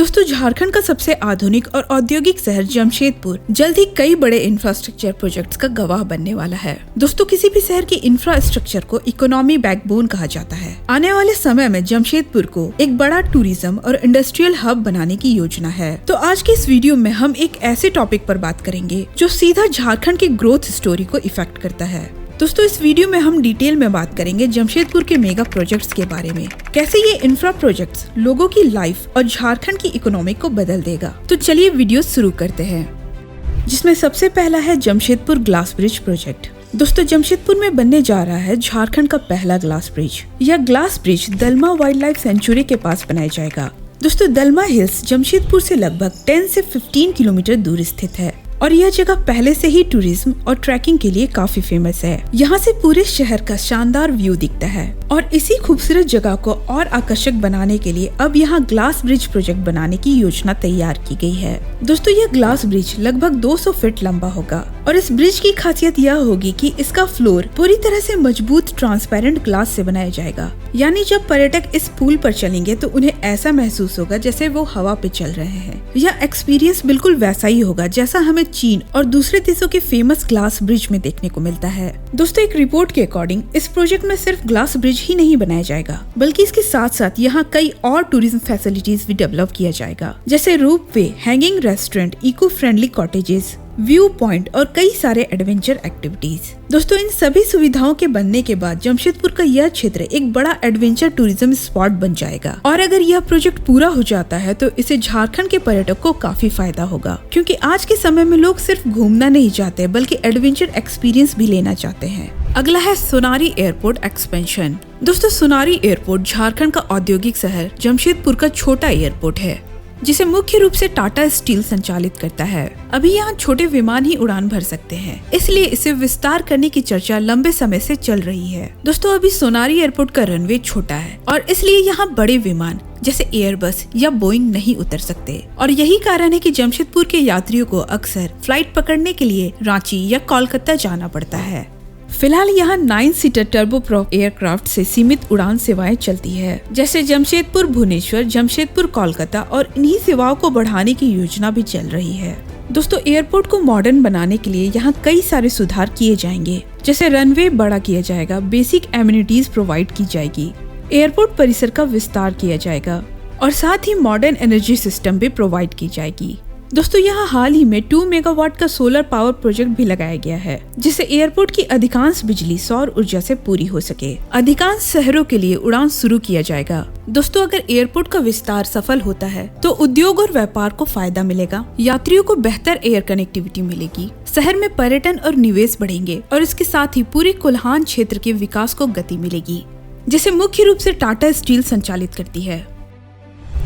दोस्तों, झारखंड का सबसे आधुनिक और औद्योगिक शहर जमशेदपुर जल्द ही कई बड़े इंफ्रास्ट्रक्चर प्रोजेक्ट्स का गवाह बनने वाला है। दोस्तों, किसी भी शहर की इंफ्रास्ट्रक्चर को इकोनॉमी बैकबोन कहा जाता है। आने वाले समय में जमशेदपुर को एक बड़ा टूरिज्म और इंडस्ट्रियल हब बनाने की योजना है। तो आज के इस वीडियो में हम एक ऐसे टॉपिक पर बात करेंगे जो सीधा झारखंड की ग्रोथ स्टोरी को इफेक्ट करता है। दोस्तों, इस वीडियो में हम डिटेल में बात करेंगे जमशेदपुर के मेगा प्रोजेक्ट्स के बारे में, कैसे ये इंफ्रा प्रोजेक्ट्स लोगों की लाइफ और झारखंड की इकोनॉमी को बदल देगा। तो चलिए वीडियो शुरू करते हैं, जिसमें सबसे पहला है जमशेदपुर ग्लास ब्रिज प्रोजेक्ट। दोस्तों, जमशेदपुर में बनने जा रहा है झारखंड का पहला ग्लास ब्रिज। यह ग्लास ब्रिज दलमा वाइल्ड लाइफ सेंचुरी के पास बनाया जाएगा। दोस्तों, दलमा हिल्स जमशेदपुर से लगभग 10 से 15 किलोमीटर दूर स्थित है और यह जगह पहले से ही टूरिज्म और ट्रैकिंग के लिए काफी फेमस है। यहाँ से पूरे शहर का शानदार व्यू दिखता है और इसी खूबसूरत जगह को और आकर्षक बनाने के लिए अब यहाँ ग्लास ब्रिज प्रोजेक्ट बनाने की योजना तैयार की गई है। दोस्तों, यह ग्लास ब्रिज लगभग 200 फीट लंबा होगा और इस ब्रिज की खासियत यह होगी कि इसका फ्लोर पूरी तरह से मजबूत ट्रांसपेरेंट ग्लास से बनाया जाएगा। यानी जब पर्यटक इस पुल पर चलेंगे तो उन्हें ऐसा महसूस होगा जैसे वो हवा पे चल रहे हैं। यह एक्सपीरियंस बिल्कुल वैसा ही होगा जैसा हमें चीन और दूसरे देशों के फेमस ग्लास ब्रिज में देखने को मिलता है। दोस्तों, एक रिपोर्ट के अकॉर्डिंग इस प्रोजेक्ट में सिर्फ ग्लास ब्रिज ही नहीं बनाया जाएगा, बल्कि इसके साथ साथ यहाँ कई और टूरिज्म फैसिलिटीज भी डेवलप किया जाएगा, जैसे ropeway, hanging restaurant, eco friendly cottages, view point और कई सारे एडवेंचर एक्टिविटीज। दोस्तों, इन सभी सुविधाओं के बनने के बाद जमशेदपुर का यह क्षेत्र एक बड़ा एडवेंचर टूरिज्म स्पॉट बन जाएगा। और अगर यह प्रोजेक्ट पूरा हो जाता है तो इसे झारखंड के पर्यटक को काफी फायदा होगा, क्योंकि आज के समय में लोग सिर्फ घूमना नहीं चाहते बल्कि एडवेंचर एक्सपीरियंस भी लेना चाहते हैं। अगला है सोनारी एयरपोर्ट एक्सपेंशन। दोस्तों, सोनारी एयरपोर्ट झारखंड का औद्योगिक शहर जमशेदपुर का छोटा एयरपोर्ट है, जिसे मुख्य रूप से टाटा स्टील संचालित करता है। अभी यहाँ छोटे विमान ही उड़ान भर सकते हैं, इसलिए इसे विस्तार करने की चर्चा लंबे समय से चल रही है। दोस्तों, अभी सोनारी एयरपोर्ट का रनवे छोटा है और इसलिए यहाँ बड़े विमान जैसे एयरबस या बोइंग नहीं उतर सकते और यही कारण है कि जमशेदपुर के यात्रियों को अक्सर फ्लाइट पकड़ने के लिए रांची या कोलकाता जाना पड़ता है। फिलहाल यहाँ 9 सीटर टर्बोप्रॉप एयरक्राफ्ट से सीमित उड़ान सेवाएं चलती है, जैसे जमशेदपुर भुवनेश्वर, जमशेदपुर कोलकाता, और इन्हीं सेवाओं को बढ़ाने की योजना भी चल रही है। दोस्तों, एयरपोर्ट को मॉडर्न बनाने के लिए यहाँ कई सारे सुधार किए जाएंगे, जैसे रनवे बड़ा किया जाएगा, बेसिक एमिनिटीज प्रोवाइड की जाएगी, एयरपोर्ट परिसर का विस्तार किया जाएगा और साथ ही मॉडर्न एनर्जी सिस्टम भी प्रोवाइड की जाएगी। दोस्तों, यहाँ हाल ही में 2 मेगावाट का सोलर पावर प्रोजेक्ट भी लगाया गया है, जिससे एयरपोर्ट की अधिकांश बिजली सौर ऊर्जा से पूरी हो सके। अधिकांश शहरों के लिए उड़ान शुरू किया जाएगा। दोस्तों, अगर एयरपोर्ट का विस्तार सफल होता है तो उद्योग और व्यापार को फायदा मिलेगा, यात्रियों को बेहतर एयर कनेक्टिविटी मिलेगी, शहर में पर्यटन और निवेश बढ़ेंगे और इसके साथ ही पूरे कोल्हान क्षेत्र के विकास को गति मिलेगी, जिसे मुख्य रूप से टाटा स्टील संचालित करती है।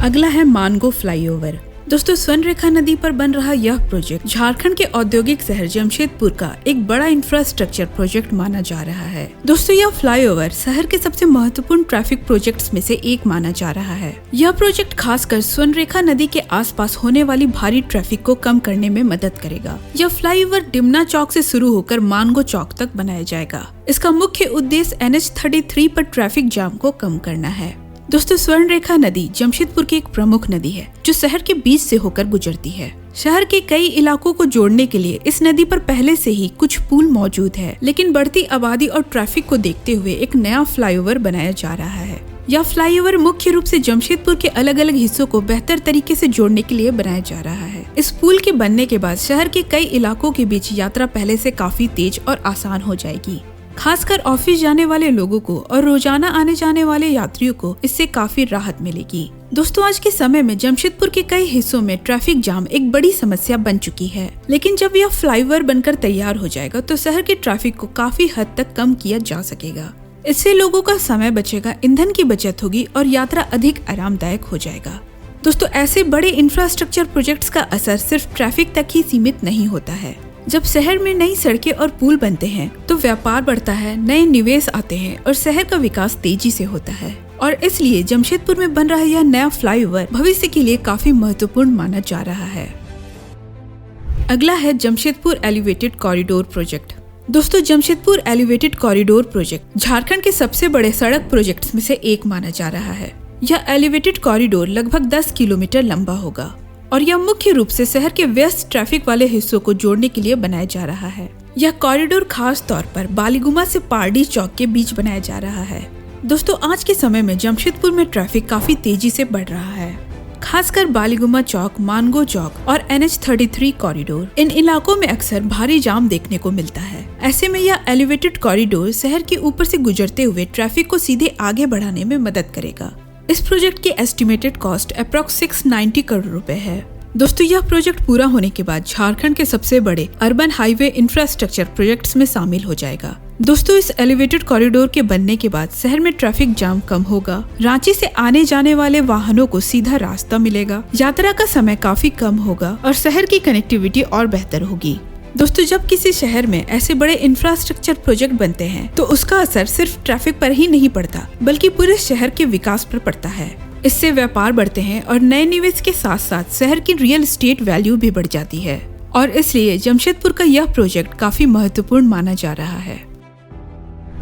अगला है मानगो फ्लाईओवर। दोस्तों, स्वर्णरेखा नदी पर बन रहा यह प्रोजेक्ट झारखंड के औद्योगिक शहर जमशेदपुर का एक बड़ा इंफ्रास्ट्रक्चर प्रोजेक्ट माना जा रहा है। दोस्तों, यह फ्लाईओवर शहर के सबसे महत्वपूर्ण ट्रैफिक प्रोजेक्ट्स में से एक माना जा रहा है। यह प्रोजेक्ट खासकर स्वर्णरेखा नदी के आसपास होने वाली भारी ट्रैफिक को कम करने में मदद करेगा। यह फ्लाईओवर डिमना चौक से शुरू होकर मानगो चौक तक बनाया जाएगा। इसका मुख्य उद्देश्य NH33 पर ट्रैफिक जाम को कम करना है। दोस्तों, स्वर्णरेखा नदी जमशेदपुर की एक प्रमुख नदी है जो शहर के बीच से होकर गुजरती है। शहर के कई इलाकों को जोड़ने के लिए इस नदी पर पहले से ही कुछ पुल मौजूद है, लेकिन बढ़ती आबादी और ट्रैफिक को देखते हुए एक नया फ्लाईओवर बनाया जा रहा है। यह फ्लाईओवर मुख्य रूप से जमशेदपुर के अलग अलग हिस्सों को बेहतर तरीके से जोड़ने के लिए बनाया जा रहा है। इस पुल के बनने के बाद शहर के कई इलाकों के बीच यात्रा पहले से काफी तेज और आसान हो जाएगी। खासकर ऑफिस जाने वाले लोगों को और रोजाना आने जाने वाले यात्रियों को इससे काफी राहत मिलेगी। दोस्तों, आज के समय में जमशेदपुर के कई हिस्सों में ट्रैफिक जाम एक बड़ी समस्या बन चुकी है, लेकिन जब यह फ्लाईओवर बनकर तैयार हो जाएगा तो शहर के ट्रैफिक को काफी हद तक कम किया जा सकेगा। इससे लोगों का समय बचेगा, ईंधन की बचत होगी और यात्रा अधिक आरामदायक हो जाएगा। दोस्तों, ऐसे बड़े इंफ्रास्ट्रक्चर प्रोजेक्ट्स का असर सिर्फ ट्रैफिक तक ही सीमित नहीं होता है। जब शहर में नई सड़कें और पुल बनते हैं तो व्यापार बढ़ता है, नए निवेश आते हैं और शहर का विकास तेजी से होता है। और इसलिए जमशेदपुर में बन रहा यह नया फ्लाईओवर भविष्य के लिए काफी महत्वपूर्ण माना जा रहा है। अगला है जमशेदपुर एलिवेटेड कॉरिडोर प्रोजेक्ट। दोस्तों, Jamshedpur elevated corridor project Jharkhand के सबसे बड़े सड़क प्रोजेक्ट्स में से एक माना जा रहा है। यह एलिवेटेड कॉरिडोर लगभग 10 किलोमीटर लंबा होगा और यह मुख्य रूप से शहर के व्यस्त ट्रैफिक वाले हिस्सों को जोड़ने के लिए बनाया जा रहा है। यह कॉरिडोर खास तौर पर बालीगुमा से पारडी चौक के बीच बनाया जा रहा है। दोस्तों, आज के समय में जमशेदपुर में ट्रैफिक काफी तेजी से बढ़ रहा है, खासकर बालीगुमा चौक, मानगो चौक और NH33 कॉरिडोर। इन इलाकों में अक्सर भारी जाम देखने को मिलता है। ऐसे में यह एलिवेटेड कॉरिडोर शहर के ऊपर से गुजरते हुए ट्रैफिक को सीधे आगे बढ़ाने में मदद करेगा। इस प्रोजेक्ट की एस्टिमेटेड कॉस्ट अप्रॉक्स 690 करोड़ रुपए है। दोस्तों, यह प्रोजेक्ट पूरा होने के बाद झारखंड के सबसे बड़े अर्बन हाईवे इंफ्रास्ट्रक्चर प्रोजेक्ट्स में शामिल हो जाएगा। दोस्तों, इस एलिवेटेड कॉरिडोर के बनने के बाद शहर में ट्रैफिक जाम कम होगा, रांची से आने जाने वाले वाहनों को सीधा रास्ता मिलेगा, यात्रा का समय काफी कम होगा और शहर की कनेक्टिविटी और बेहतर होगी। दोस्तों, जब किसी शहर में ऐसे बड़े इंफ्रास्ट्रक्चर प्रोजेक्ट बनते हैं तो उसका असर सिर्फ ट्रैफिक पर ही नहीं पड़ता, बल्कि पूरे शहर के विकास पर पड़ता है। इससे व्यापार बढ़ते हैं और नए निवेश के साथ साथ शहर की रियल एस्टेट वैल्यू भी बढ़ जाती है और इसलिए जमशेदपुर का यह प्रोजेक्ट काफी महत्वपूर्ण माना जा रहा है।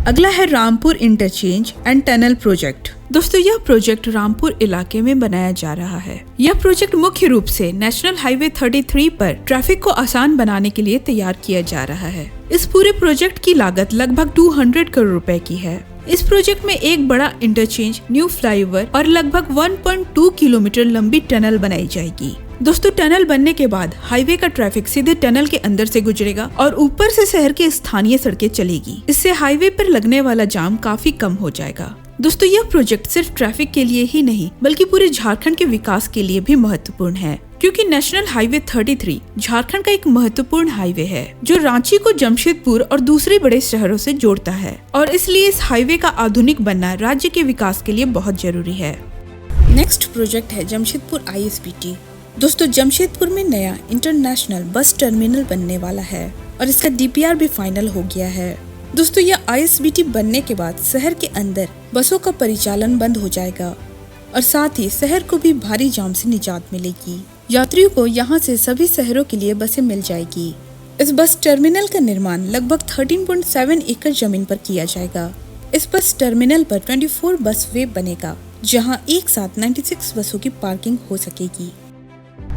अगला है Rampur interchange and tunnel project. दोस्तों, यह प्रोजेक्ट रामपुर इलाके में बनाया जा रहा है। यह प्रोजेक्ट मुख्य रूप से नेशनल हाईवे 33 पर ट्रैफिक को आसान बनाने के लिए तैयार किया जा रहा है। इस पूरे प्रोजेक्ट की लागत लगभग 200 करोड़ रुपए की है। इस प्रोजेक्ट में एक बड़ा इंटरचेंज, न्यू फ्लाईओवर और लगभग 1.2 किलोमीटर लंबी टनल बनाई जाएगी। दोस्तों, टनल बनने के बाद हाईवे का ट्रैफिक सीधे टनल के अंदर से गुजरेगा और ऊपर से शहर के स्थानीय सड़कें चलेगी। इससे हाईवे पर लगने वाला जाम काफी कम हो जाएगा। दोस्तों, यह प्रोजेक्ट सिर्फ ट्रैफिक के लिए ही नहीं बल्कि पूरे झारखंड के विकास के लिए भी महत्वपूर्ण है, क्योंकि नेशनल हाईवे 33 झारखंड का एक महत्वपूर्ण हाईवे है जो रांची को जमशेदपुर और दूसरे बड़े शहरों से जोड़ता है और इसलिए इस हाईवे का आधुनिक बनना राज्य के विकास के लिए बहुत जरूरी है। नेक्स्ट प्रोजेक्ट है जमशेदपुर ISBT। दोस्तों, जमशेदपुर में नया इंटरनेशनल बस टर्मिनल बनने वाला है और इसका DPR भी फाइनल हो गया है। दोस्तों, यह ISBT बनने के बाद शहर के अंदर बसों का परिचालन बंद हो जाएगा और साथ ही शहर को भी भारी जाम से निजात मिलेगी। यात्रियों को यहाँ से सभी शहरों के लिए बसें मिल जाएगी। इस बस टर्मिनल का निर्माण लगभग 13.7 एकड़ जमीन पर किया जाएगा। इस बस टर्मिनल पर 24 बस वे बनेगा, जहाँ एक साथ 96 बसों की पार्किंग हो सकेगी।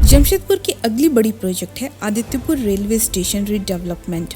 जमशेदपुर की अगली बड़ी प्रोजेक्ट है आदित्यपुर रेलवे स्टेशन रीडेवलपमेंट।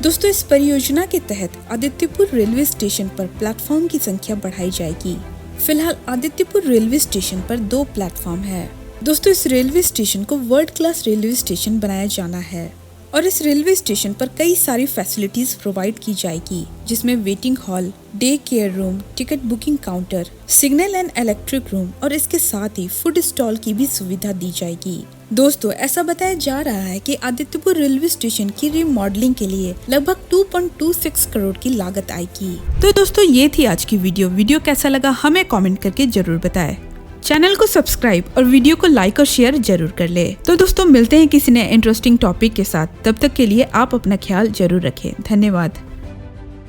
दोस्तों, इस परियोजना के तहत आदित्यपुर रेलवे स्टेशन पर प्लेटफॉर्म की संख्या बढ़ाई जाएगी। फिलहाल आदित्यपुर रेलवे स्टेशन पर 2 प्लेटफॉर्म है। दोस्तों, इस रेलवे स्टेशन को वर्ल्ड क्लास रेलवे स्टेशन बनाया जाना है और इस रेलवे स्टेशन पर कई सारी फैसिलिटीज प्रोवाइड की जाएगी, जिसमें waiting hall, day care room, ticket booking counter, signal and electric room और इसके साथ ही फूड स्टॉल की भी सुविधा दी जाएगी। दोस्तों, ऐसा बताया जा रहा है कि आदित्यपुर रेलवे स्टेशन की रीमॉडलिंग के लिए लगभग 2.26 करोड़ की लागत आएगी। तो दोस्तों, ये थी आज की वीडियो कैसा लगा हमें कमेंट करके जरूर बताएं। चैनल को सब्सक्राइब और वीडियो को लाइक और शेयर जरूर कर ले। तो दोस्तों, मिलते हैं किसी नए इंटरेस्टिंग टॉपिक के साथ। तब तक के लिए आप अपना ख्याल जरूर रखें। धन्यवाद।